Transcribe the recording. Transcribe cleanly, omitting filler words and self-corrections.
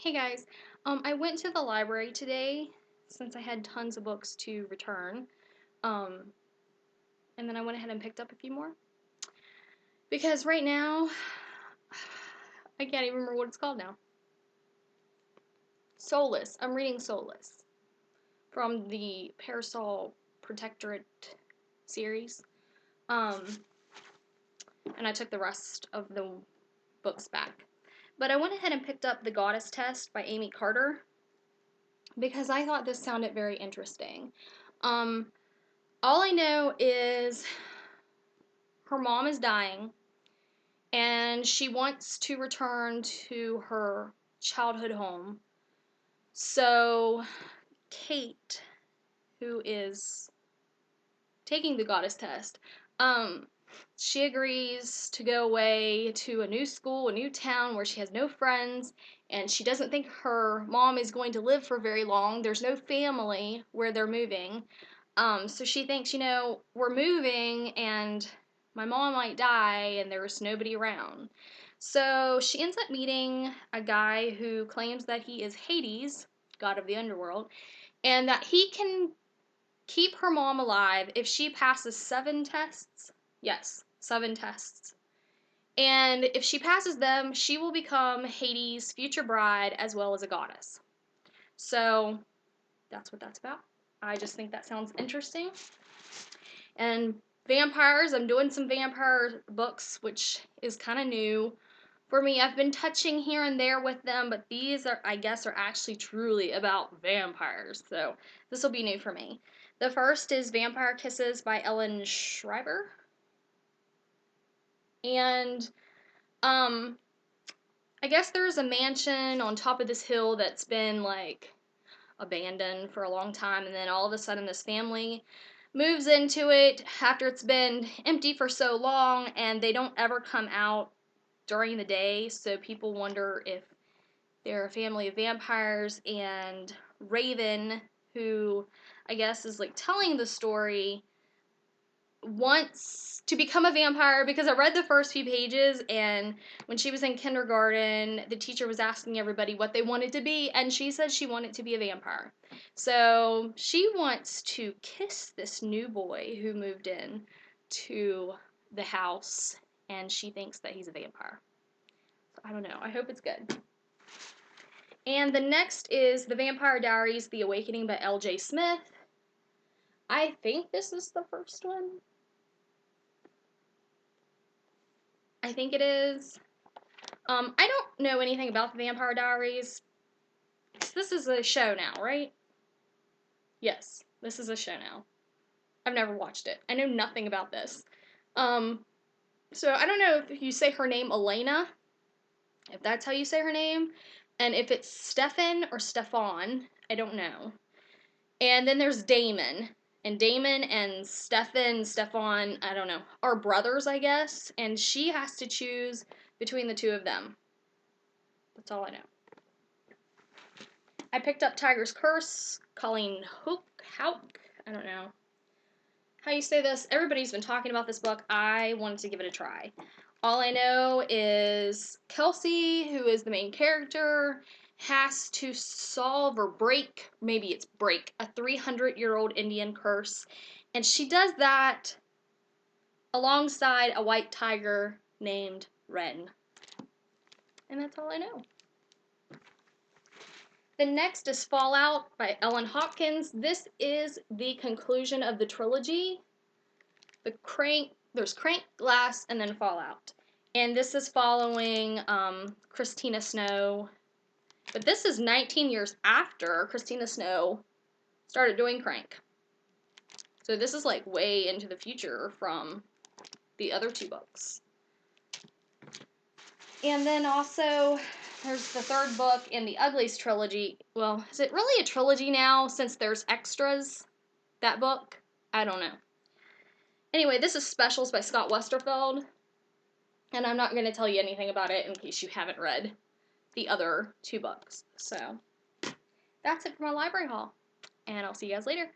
Hey guys, I went to the library today since I had tons of books to return, um, and then I went ahead and picked up a few more. Because right now, I can't even remember what it's called now. Soulless. I'm reading Soulless from the Parasol Protectorate series. Um, and I took the rest of the books back. But I went ahead and picked up The Goddess Test by Amy Carter because I thought this sounded very interesting. All I know is her mom is dying and she wants to return to her childhood home. So Kate, who is taking the goddess test, she agrees to go away to a new school, a new town where she has no friends, and she doesn't think her mom is going to live for very long. There's no family where they're moving. So she thinks, we're moving and my mom might die and there's nobody around. So she ends up meeting a guy who claims that he is Hades, god of the underworld, and that he can keep her mom alive if she passes 7 tests. Yes, 7 tests. And if she passes them, she will become Hades' future bride as well as a goddess. So that's what that's about. I just think that sounds interesting. And vampires, I'm doing some vampire books, which is kind of new for me. I've been touching here and there with them, but these are, I guess, are actually truly about vampires. So this will be new for me. The first is Vampire Kisses by Ellen Schreiber. And I guess there's a mansion on top of this hill that's been like abandoned for a long time, and then all of a sudden this family moves into it after it's been empty for so long, and they don't ever come out during the day, so people wonder if they're a family of vampires. And Raven, who I guess is like telling the story, wants to become a vampire because I read the first few pages, and when she was in kindergarten, the teacher was asking everybody what they wanted to be, and she said she wanted to be a vampire. So she wants to kiss this new boy who moved in to the house, and she thinks that he's a vampire. So I don't know. I hope it's good. And the next is The Vampire Diaries, The Awakening by L.J. Smith. I think this is the first one. I think it is. I don't know anything about the Vampire Diaries. This is a show now, right? Yes, this is a show now. I've never watched it. I know nothing about this. So I don't know if you say her name Elena, if that's how you say her name, and if it's Stefan or Stefan, I don't know. And then there's Damon. And Damon and Stefan, I don't know, are brothers, I guess, and she has to choose between the two of them. That's all I know. I picked up Tiger's Curse, Colleen Hauk, I don't know how you say this. Everybody's been talking about this book. I wanted to give it a try. All I know is Kelsey, who is the main character, has to solve or break, maybe it's break, a 300-year-old Indian curse. And she does that alongside a white tiger named Ren. And that's all I know. The next is Fallout by Ellen Hopkins. This is the conclusion of the trilogy. There's Crank, Glass, and then Fallout. And this is following Christina Snow. But this is 19 years after Christina Snow started doing Crank. So this is like way into the future from the other 2 books. And then also, there's the 3rd book in the Uglies trilogy. Well, is it really a trilogy now since there's extras? That book? I don't know. Anyway, this is Specials by Scott Westerfeld. And I'm not going to tell you anything about it in case you haven't read the other 2 books. So, that's it for my library haul. And I'll see you guys later.